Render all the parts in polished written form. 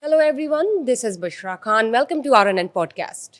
Hello everyone, this is Bushra Khan. Welcome to RNN podcast.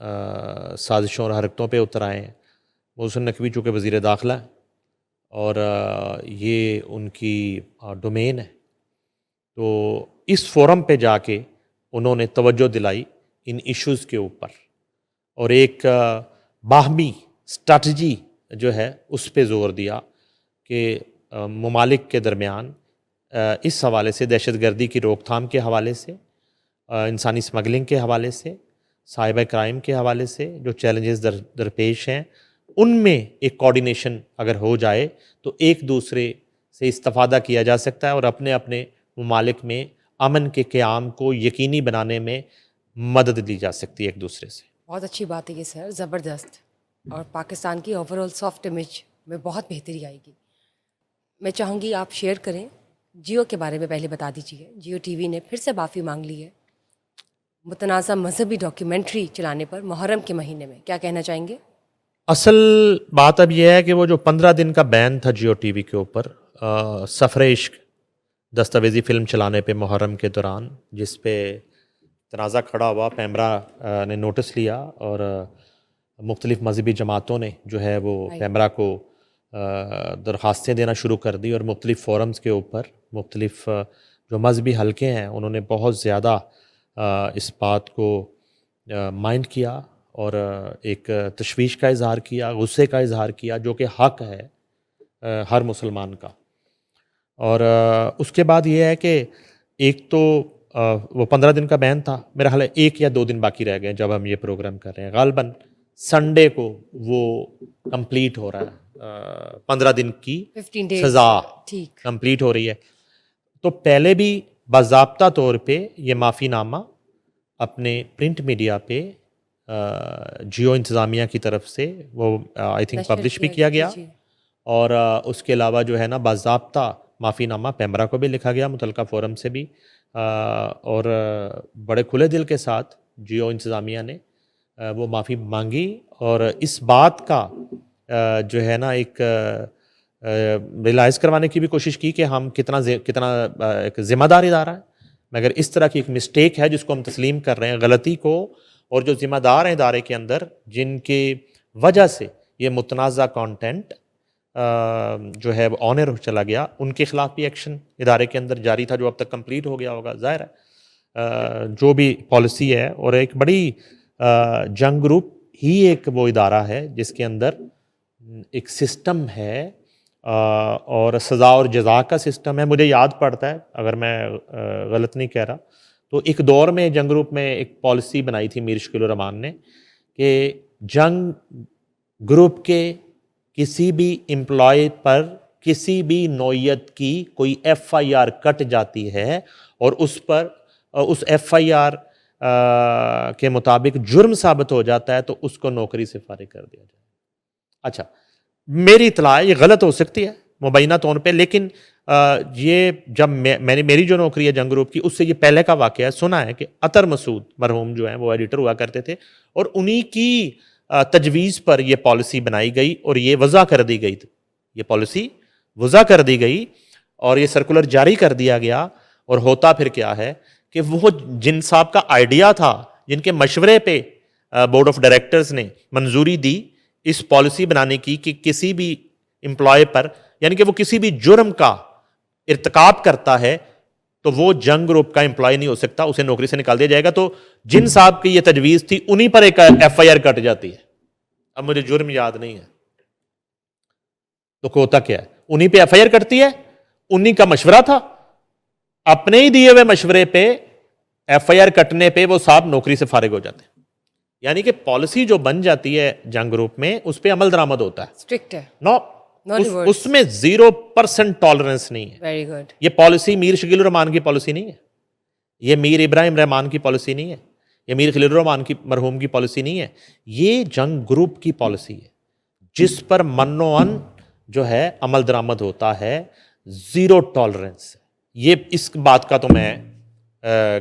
سازشوں اور حرکتوں پہ اتر آئے ہیں. محسن نقوی چونکہ وزیر داخلہ ہیں اور یہ ان کی ڈومین ہے، تو اس فورم پہ جا کے انہوں نے توجہ دلائی ان ایشوز کے اوپر اور ایک باہمی اسٹریٹجی جو ہے اس پہ زور دیا کہ ممالک کے درمیان اس حوالے سے دہشت گردی کی روک تھام کے حوالے سے، انسانی اسمگلنگ کے حوالے سے، سائبر کرائم کے حوالے سے جو چیلنجز درپیش ہیں ان میں ایک کوارڈینیشن اگر ہو جائے تو ایک دوسرے سے استفادہ کیا جا سکتا ہے اور اپنے اپنے ممالک میں امن کے قیام کو یقینی بنانے میں مدد دی جا سکتی ہے ایک دوسرے سے. بہت اچھی بات ہے یہ سر، زبردست، اور پاکستان کی اوور آل سافٹ امیج میں بہت بہتری آئے گی. میں چاہوں گی آپ شیئر کریں جیو کے بارے میں. پہلے بتا دیجیے، جیو ٹی وی نے پھر سے معافی مانگ لی ہے متنازع مذہبی ڈاکیومنٹری چلانے پر محرم کے مہینے میں. کیا کہنا چاہیں گے؟ اصل بات اب یہ ہے کہ وہ جو 15 دن کا بین تھا جیو ٹی وی کے اوپر سفر عشق دستاویزی فلم چلانے پہ محرم کے دوران، جس پہ تنازع کھڑا ہوا، پیمرا نے نوٹس لیا اور مختلف مذہبی جماعتوں نے جو ہے وہ پیمرا کو درخواستیں دینا شروع کر دی اور مختلف فورمز کے اوپر مختلف جو مذہبی حلقے ہیں انہوں نے بہت زیادہ اس بات کو مائنڈ کیا اور ایک تشویش کا اظہار کیا، غصے کا اظہار کیا، جو کہ حق ہے ہر مسلمان کا. اور اس کے بعد یہ ہے کہ ایک تو وہ 15 دن کا بین تھا، میرا خیال ہے 1 یا 2 دن باقی رہ گئے جب ہم یہ پروگرام کر رہے ہیں. غالباً سنڈے کو وہ کمپلیٹ ہو رہا ہے، 15 دن کی سزا کمپلیٹ ہو رہی ہے. تو پہلے بھی باضابطہ طور پہ یہ معافی نامہ اپنے پرنٹ میڈیا پہ جیو انتظامیہ کی طرف سے وہ آئی تھنک پبلش بھی کیا گیا، اور اس کے علاوہ جو ہے نا باضابطہ معافی نامہ پیمرا کو بھی لکھا گیا متعلقہ فورم سے بھی، اور بڑے کھلے دل کے ساتھ جیو انتظامیہ نے وہ معافی مانگی اور اس بات کا جو ہے نا ایک ریلائز کروانے کی بھی کوشش کی کہ ہم کتنا ایک ذمہ دار ادارہ ہے، مگر اس طرح کی ایک مسٹیک ہے جس کو ہم تسلیم کر رہے ہیں، غلطی کو، اور جو ذمہ دار ہیں ادارے کے اندر جن کی وجہ سے یہ متنازع کانٹینٹ جو ہے وہ آنر چلا گیا، ان کے خلاف بھی ایکشن ادارے کے اندر جاری تھا جو اب تک کمپلیٹ ہو گیا ہوگا. ظاہر ہے جو بھی پالیسی ہے، اور ایک بڑی جنگ گروپ ہی ایک وہ ادارہ ہے جس کے اندر ایک سسٹم ہے اور سزا اور جزا کا سسٹم ہے. مجھے یاد پڑتا ہے اگر میں غلط نہیں کہہ رہا تو ایک دور میں جنگ گروپ میں ایک پالیسی بنائی تھی میر شکیل الرحمان نے کہ جنگ گروپ کے کسی بھی امپلائی پر کسی بھی نوعیت کی کوئی ایف آئی آر کٹ جاتی ہے اور اس پر اس ایف آئی آر کے مطابق جرم ثابت ہو جاتا ہے تو اس کو نوکری سے فارغ کر دیا جائے. اچھا، میری اطلاع یہ غلط ہو سکتی ہے مبینہ طور پہ، لیکن یہ جب میں نے میری جو نوکری ہے جنگ گروپ کی اس سے یہ پہلے کا واقعہ ہے. سنا ہے کہ اطہر مسعود مرحوم جو ہیں وہ ایڈیٹر ہوا کرتے تھے اور انہی کی تجویز پر یہ پالیسی بنائی گئی اور یہ وضع کر دی گئی، یہ پالیسی وضع کر دی گئی اور یہ سرکولر جاری کر دیا گیا. اور ہوتا پھر کیا ہے کہ وہ جن صاحب کا آئیڈیا تھا، جن کے مشورے پہ بورڈ آف ڈائریکٹرز نے منظوری دی اس پالیسی بنانے کی کہ کسی بھی امپلائی پر، یعنی کہ وہ کسی بھی جرم کا ارتکاب کرتا ہے تو وہ جنگ گروپ کا امپلائی نہیں ہو سکتا، اسے نوکری سے نکال دیا جائے گا. تو جن صاحب کی یہ تجویز تھی انہی پر ایک ایف آئی آر کٹ جاتی ہے. اب مجھے جرم یاد نہیں ہے تو ہوتا کیا ہے، انہی پہ ایف آئی آر کٹتی ہے، انہی کا مشورہ تھا، اپنے ہی دیے ہوئے مشورے پہ ایف آئی آر کٹنے پہ وہ صاحب نوکری سے فارغ ہو جاتے ہیں. یعنی کہ پالیسی جو بن جاتی ہے جنگ گروپ میں اس پہ عمل درآمد ہوتا ہے، اسٹرکٹ ہے، اس میں 0% ٹالرنس نہیں ہے. Very good. یہ پالیسی میر شکیل الرحمان کی پالیسی نہیں ہے، یہ میر ابراہیم رحمان کی پالیسی نہیں ہے، یہ میر خلیل الرحمان کی مرحوم کی پالیسی نہیں ہے، یہ جنگ گروپ کی پالیسی ہے جس پر من و ان جو ہے عمل درآمد ہوتا ہے، 0 ٹالرنس. یہ اس بات کا تو میں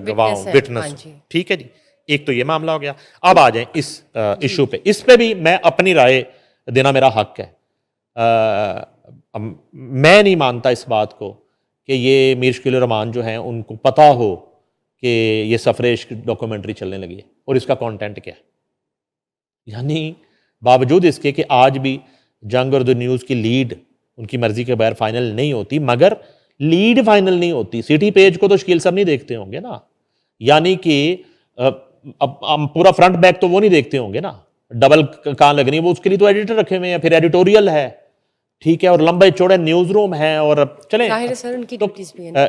گواہ ہوں، وٹنس ہوں. ٹھیک ہے جی، ایک تو یہ معاملہ ہو گیا. اب آ جائیں اس ایشو پہ. اس پہ بھی میں اپنی رائے دینا میرا حق ہے. میں نہیں مانتا اس بات کو کہ یہ میر شکیل الرحمان جو ہیں ان کو پتہ ہو کہ یہ سفر عشق ڈاکومنٹری چلنے لگی ہے اور اس کا کانٹینٹ کیا ہے. یعنی باوجود اس کے کہ آج بھی جنگ اور دی نیوز کی لیڈ ان کی مرضی کے بغیر فائنل نہیں ہوتی، مگر لیڈ فائنل نہیں ہوتی. سٹی پیج کو تو شکیل صاحب نہیں دیکھتے ہوں گے نا، یعنی کہ اب پورا فرنٹ بیک تو وہ نہیں دیکھتے ہوں گے نا، ڈبل کہاں لگنی، وہ اس کے لیے تو ایڈیٹر رکھے ہوئے ہیں، پھر ایڈیٹوریل ہے، ٹھیک ہے، اور لمبے چوڑے نیوز روم ہے، اور چلیں ظاہر ہے سر ان کی ڈیوٹیز بھی ہیں.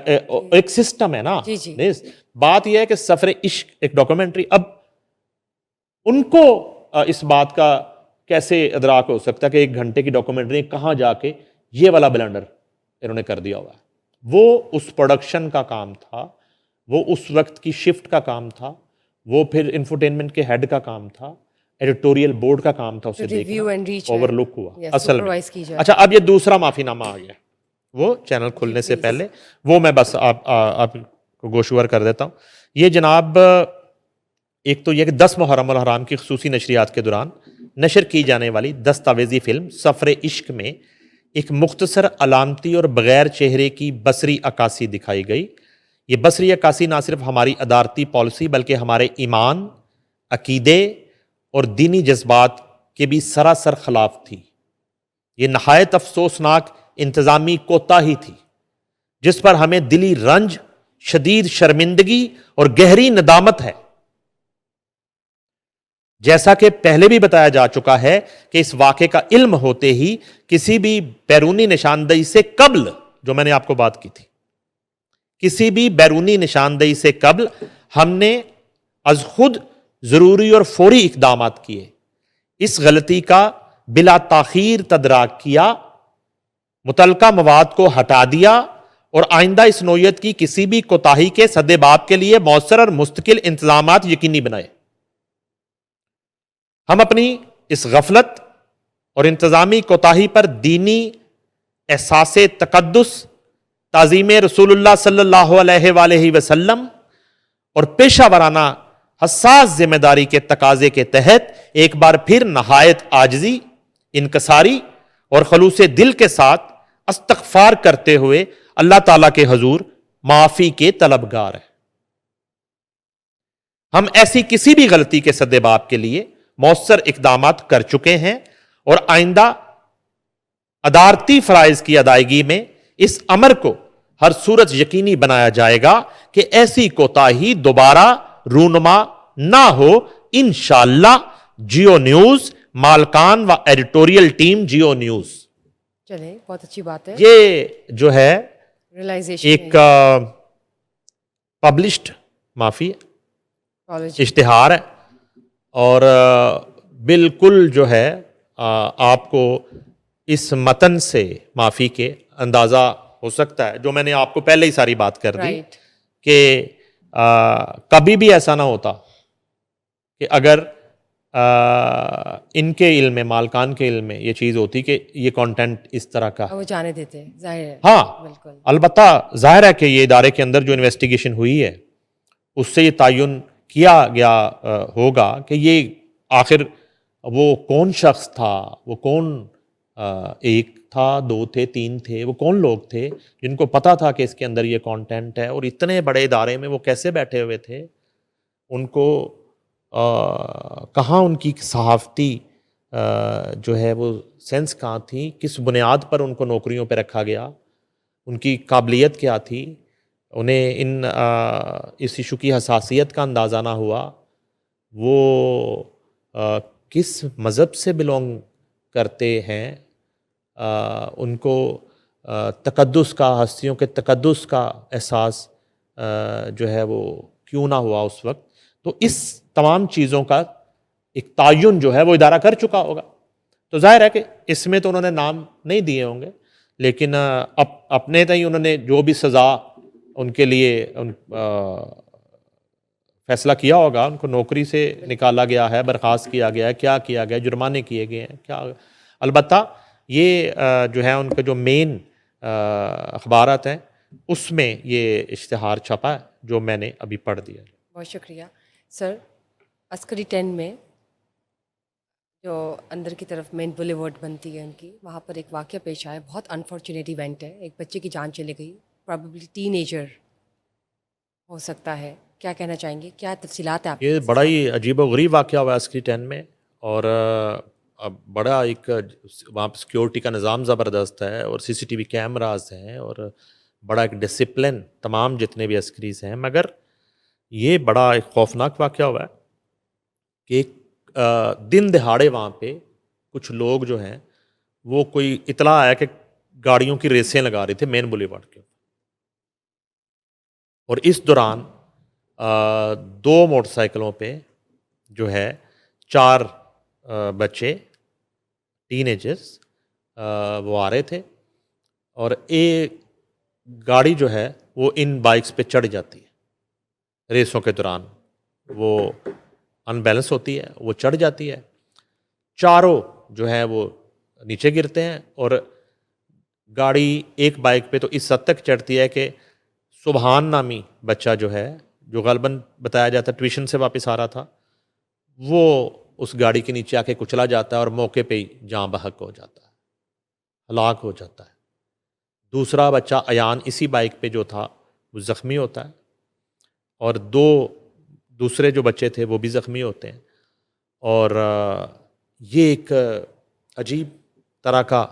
ایک سسٹم ہے نا. جی جی. بات یہ ہے کہ سفر عشق ایک ڈاکومنٹری، اب ان کو اس بات کا کیسے ادراک ہو سکتا ہے کہ 1 گھنٹے کی ڈاکومنٹری کہاں جا کے یہ والا بلنڈر انہوں نے کر دیا ہوا ہے. وہ اس پروڈکشن کا کام تھا، وہ اس وقت کی شفٹ کا کام تھا، وہ پھر انفوٹینمنٹ کے ہیڈ کا کام تھا، ایڈیٹوریل بورڈ کا کام تھا، اسے دیکھنا، اوور لک ہوا اصل میں. اچھا اب یہ دوسرا معافی نامہ آ گیا، وہ چینل کھلنے سے پہلے، وہ میں بس آپ کو گوشوار کر دیتا ہوں. یہ جناب ایک تو یہ کہ 10 محرم الحرام کی خصوصی نشریات کے دوران نشر کی جانے والی دستاویزی فلم سفر عشق میں ایک مختصر علامتی اور بغیر چہرے کی بصری عکاسی دکھائی گئی. یہ بصری عکاسی نہ صرف ہماری ادارتی پالیسی بلکہ ہمارے ایمان، عقیدے اور دینی جذبات کے بھی سراسر خلاف تھی. یہ نہایت افسوسناک انتظامی کوتاہی تھی جس پر ہمیں دلی رنج، شدید شرمندگی اور گہری ندامت ہے. جیسا کہ پہلے بھی بتایا جا چکا ہے کہ اس واقعے کا علم ہوتے ہی کسی بھی بیرونی نشاندہی سے قبل، جو میں نے آپ کو بات کی تھی، کسی بھی بیرونی نشاندہی سے قبل ہم نے از خود ضروری اور فوری اقدامات کیے، اس غلطی کا بلا تاخیر تدارک کیا، متعلقہ مواد کو ہٹا دیا اور آئندہ اس نوعیت کی کسی بھی کوتاہی کے سدباب کے لیے مؤثر اور مستقل انتظامات یقینی بنائے. ہم اپنی اس غفلت اور انتظامی کوتاہی پر دینی احساس تقدس، تعظیم رسول اللہ صلی اللہ علیہ وآلہ وسلم اور پیشہ ورانہ حساس ذمہ داری کے تقاضے کے تحت ایک بار پھر نہایت عاجزی، انکساری اور خلوص دل کے ساتھ استغفار کرتے ہوئے اللہ تعالیٰ کے حضور معافی کے طلبگار ہیں. ہم ایسی کسی بھی غلطی کے سدباب کے لیے مؤثر اقدامات کر چکے ہیں اور آئندہ ادارتی فرائض کی ادائیگی میں اس امر کو ہر صورت یقینی بنایا جائے گا کہ ایسی کوتاہی دوبارہ رونما نہ ہو. انشاءاللہ. جیو نیوز، مالکان و ایڈیٹوریل ٹیم جیو نیوز. چلیں بہت اچھی بات ہے. یہ جو ہے ریلائزیشن ایک پبلشڈ معافی اشتہار ہے، اور بالکل جو ہے آپ کو اس متن سے معافی کے اندازہ ہو سکتا ہے، جو میں نے آپ کو پہلے ہی ساری بات کر دی کہ کبھی بھی ایسا نہ ہوتا کہ اگر ان کے علم میں، مالکان کے علم میں یہ چیز ہوتی کہ یہ کانٹینٹ اس طرح کا وہ جانے دیتے. ظاہر ہے. ہاں بالکل. البتہ ظاہر ہے کہ یہ ادارے کے اندر جو انویسٹیگیشن ہوئی ہے اس سے یہ تعین کیا گیا ہوگا کہ یہ آخر وہ کون شخص تھا، وہ کون، ایک تھا، 2 تھے، 3 تھے، وہ کون لوگ تھے جن کو پتا تھا کہ اس کے اندر یہ کانٹینٹ ہے، اور اتنے بڑے ادارے میں وہ کیسے بیٹھے ہوئے تھے، ان کو کہاں ان کی صحافتی جو ہے وہ سینس کہاں تھی، کس بنیاد پر ان کو نوکریوں پہ رکھا گیا، ان کی قابلیت کیا تھی، انہیں اس ایشو کی حساسیت کا اندازہ نہ ہوا، وہ کس مذہب سے بلونگ کرتے ہیں، ان کو تقدس کا، ہستیوں کے تقدس کا احساس جو ہے وہ کیوں نہ ہوا اس وقت. تو اس تمام چیزوں کا ایک تعین جو ہے وہ ادارہ کر چکا ہوگا. تو ظاہر ہے کہ اس میں تو انہوں نے نام نہیں دیے ہوں گے، لیکن اپنے تئیں انہوں نے جو بھی سزا ان کے لیے فیصلہ کیا ہوگا، ان کو نوکری سے نکالا گیا ہے، برخاست کیا گیا ہے، کیا کیا گیا، جرمانے کیے گئے ہیں کیا. البتہ یہ جو ہے ان کے جو مین اخبارات ہیں اس میں یہ اشتہار چھپا ہے جو میں نے ابھی پڑھ دیا. بہت شکریہ سر. عسکری 10 میں جو اندر کی طرف مین بولی ورڈ بنتی ہے ان کی، وہاں پر ایک واقعہ پیش آیا، بہت انفارچونیٹ ایونٹ ہے. ایک بچے کی جان چلی گئی، پرابیبلی ٹین ایجر ہو سکتا ہے. کیا کہنا چاہیں گے، کیا تفصیلات ہیں آپ؟ یہ بڑا ہی عجیب و غریب واقعہ ہوا ہے عسکری 10 میں، اور اب بڑا ایک وہاں پہ سیکیورٹی کا نظام زبردست ہے اور سی سی ٹی وی کیمراز ہیں اور بڑا ایک ڈسپلن تمام جتنے بھی عسکریز ہیں. مگر یہ بڑا ایک خوفناک واقعہ ہوا ہے کہ ایک دن دہاڑے وہاں پہ کچھ لوگ جو ہیں وہ کوئی اطلاع آیا کہ گاڑیوں کی ریسیں لگا رہے تھے مین بولیوارڈ کے اوپر, اور اس دوران 2 موٹر سائیکلوں پہ جو ہے 4 بچے ٹین ایجرز وہ آ رہے تھے, اور ایک گاڑی جو ہے وہ ان بائکس پہ چڑھ جاتی ہے ریسوں کے دوران, وہ ان بیلنس ہوتی ہے, وہ چڑھ جاتی ہے, چاروں جو ہے وہ نیچے گرتے ہیں, اور گاڑی ایک بائک پہ تو اس حد تک چڑھتی ہے کہ سبحان نامی بچہ جو ہے, جو غالباً بتایا جاتا ہے ٹیوشن سے واپس آ رہا تھا, وہ اس گاڑی کے نیچے آ کے کچلا جاتا ہے اور موقع پہ ہی جاں بحق ہو جاتا ہے, ہلاک ہو جاتا ہے. دوسرا بچہ ایان اسی بائک پہ جو تھا وہ زخمی ہوتا ہے, اور 2 دوسرے جو بچے تھے وہ بھی زخمی ہوتے ہیں. اور یہ ایک عجیب طرح کا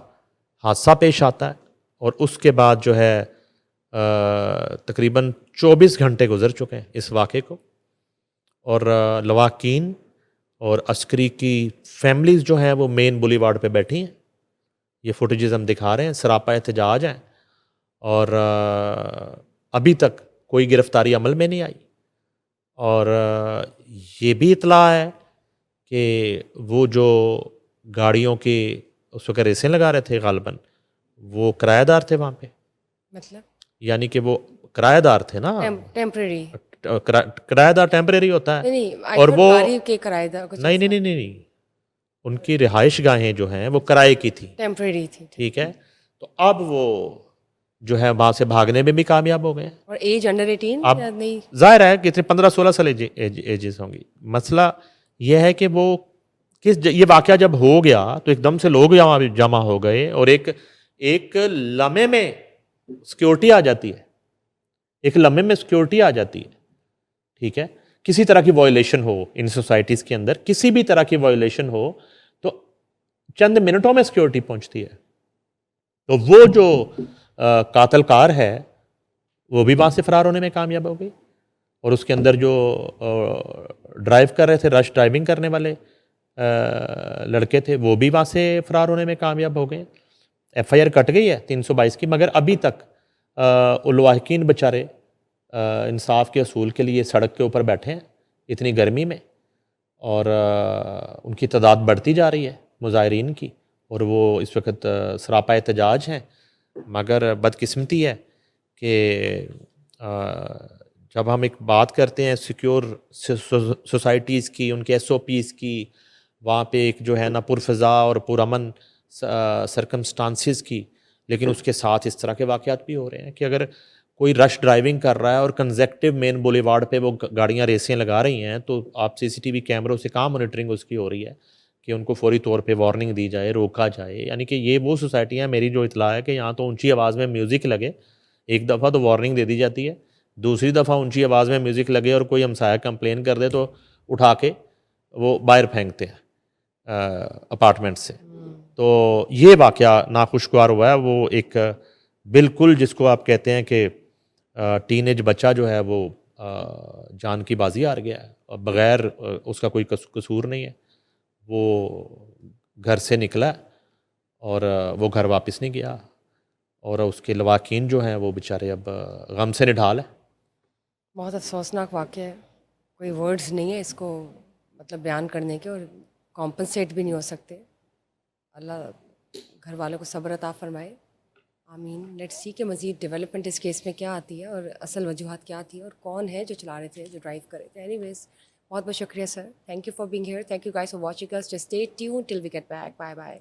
حادثہ پیش آتا ہے, اور اس کے بعد جو ہے تقریباً 24 گھنٹے گزر چکے ہیں اس واقعے کو, اور لواحقین اور عسکری کی فیملیز جو ہیں وہ مین بولیوارڈ پہ بیٹھی ہیں. یہ فوٹیجز ہم دکھا رہے ہیں, سراپا احتجاج ہیں, اور ابھی تک کوئی گرفتاری عمل میں نہیں آئی. اور یہ بھی اطلاع ہے کہ وہ جو گاڑیوں کی اس وقت ریسیں لگا رہے تھے غالباً وہ کرایہ دار تھے وہاں پہ, مطلب یعنی کہ وہ کرایہ دار تھے نا, ٹیمپرری کرایہ دار ٹیمپریری ہوتا ہے, نہیں, اور وہ گاڑی کے کرایہ دار کچھ نہیں نہیں نہیں نہیں ان کی رہائش گاہیں جو ہیں وہ کرائے کی تھی, ٹیمپرری تھی. ٹھیک ہے, تو اب وہ جو ہے وہاں سے بھاگنے میں بھی کامیاب ہو گئے. اور ایج انڈر 18 اب یا نہیں؟ ظاہر ہے کہ اتنے 15-16 سال ایجز ہوں گی. مسئلہ یہ ہے کہ وہ یہ واقعہ جب ہو گیا تو ایک دم سے لوگ جمع ہو گئے, اور ایک لمحے میں سیکیورٹی آ جاتی ہے, ایک لمحے میں سیکیورٹی آ جاتی ہے, ٹھیک ہے. کسی طرح کی وائلیشن ہو ان سوسائٹیز کے اندر, کسی بھی طرح کی وائلیشن ہو تو چند منٹوں میں سیکیورٹی پہنچتی ہے. تو وہ جو قاتل کار ہے وہ بھی وہاں سے فرار ہونے میں کامیاب ہو گئی, اور اس کے اندر جو ڈرائیو کر رہے تھے, رش ڈرائیونگ کرنے والے لڑکے تھے, وہ بھی وہاں سے فرار ہونے میں کامیاب ہو گئے. ایف آئی آر کٹ گئی ہے 322 کی, مگر ابھی تک لواحقین بیچارے انصاف کے اصول کے لیے سڑک کے اوپر بیٹھے ہیں اتنی گرمی میں, اور ان کی تعداد بڑھتی جا رہی ہے مظاہرین کی, اور وہ اس وقت سراپا احتجاج ہیں. مگر بدقسمتی ہے کہ جب ہم ایک بات کرتے ہیں سیکیور سوسائٹیز کی, ان کے ایس او پیز کی, وہاں پہ ایک جو ہے نا پرفضا اور پرامن سرکمسٹانسز کی, لیکن اس کے ساتھ اس طرح کے واقعات بھی ہو رہے ہیں کہ اگر کوئی رش ڈرائیونگ کر رہا ہے اور کنزیکٹو مین بولیوارڈ پہ وہ گاڑیاں ریسیں لگا رہی ہیں, تو آپ سی سی ٹی وی کیمروں سے کہاں مانیٹرنگ اس کی ہو رہی ہے کہ ان کو فوری طور پہ وارننگ دی جائے, روکا جائے. یعنی کہ یہ وہ سوسائٹیاں, میری جو اطلاع ہے کہ یہاں تو اونچی آواز میں میوزک لگے, ایک دفعہ تو وارننگ دے دی جاتی ہے, دوسری دفعہ اونچی آواز میں میوزک لگے اور کوئی ہمسایہ کمپلین کر دے تو اٹھا کے وہ باہر پھینکتے ہیں اپارٹمنٹ سے. تو یہ واقعہ ناخوشگوار ہوا ہے. وہ ایک بالکل جس کو آپ کہتے ہیں کہ ٹین ایج بچہ جو ہے وہ جان کی بازی ہار گیا ہے, اور بغیر اس کا کوئی قصور نہیں ہے. وہ گھر سے نکلا اور وہ گھر واپس نہیں گیا, اور اس کے لواحقین جو ہیں وہ بیچارے اب غم سے نڈھال ہیں. بہت افسوسناک واقعہ ہے, کوئی ورڈز نہیں ہے اس کو مطلب بیان کرنے کے, اور کمپنسیٹ بھی نہیں ہو سکتے. اللہ گھر والوں کو صبر عطا فرمائے, آمین. لیٹس سی کہ مزید ڈیولپمنٹ اس کیس میں کیا آتی ہے, اور اصل وجوہات کیا تھی, اور کون ہے جو چلا رہے تھے, جو ڈرائیو کر رہے تھے. اینی ویز بہت بہت شکریہ sir, thank you for being here, thank you guys for watching us, just stay tune till we get back. Bye bye.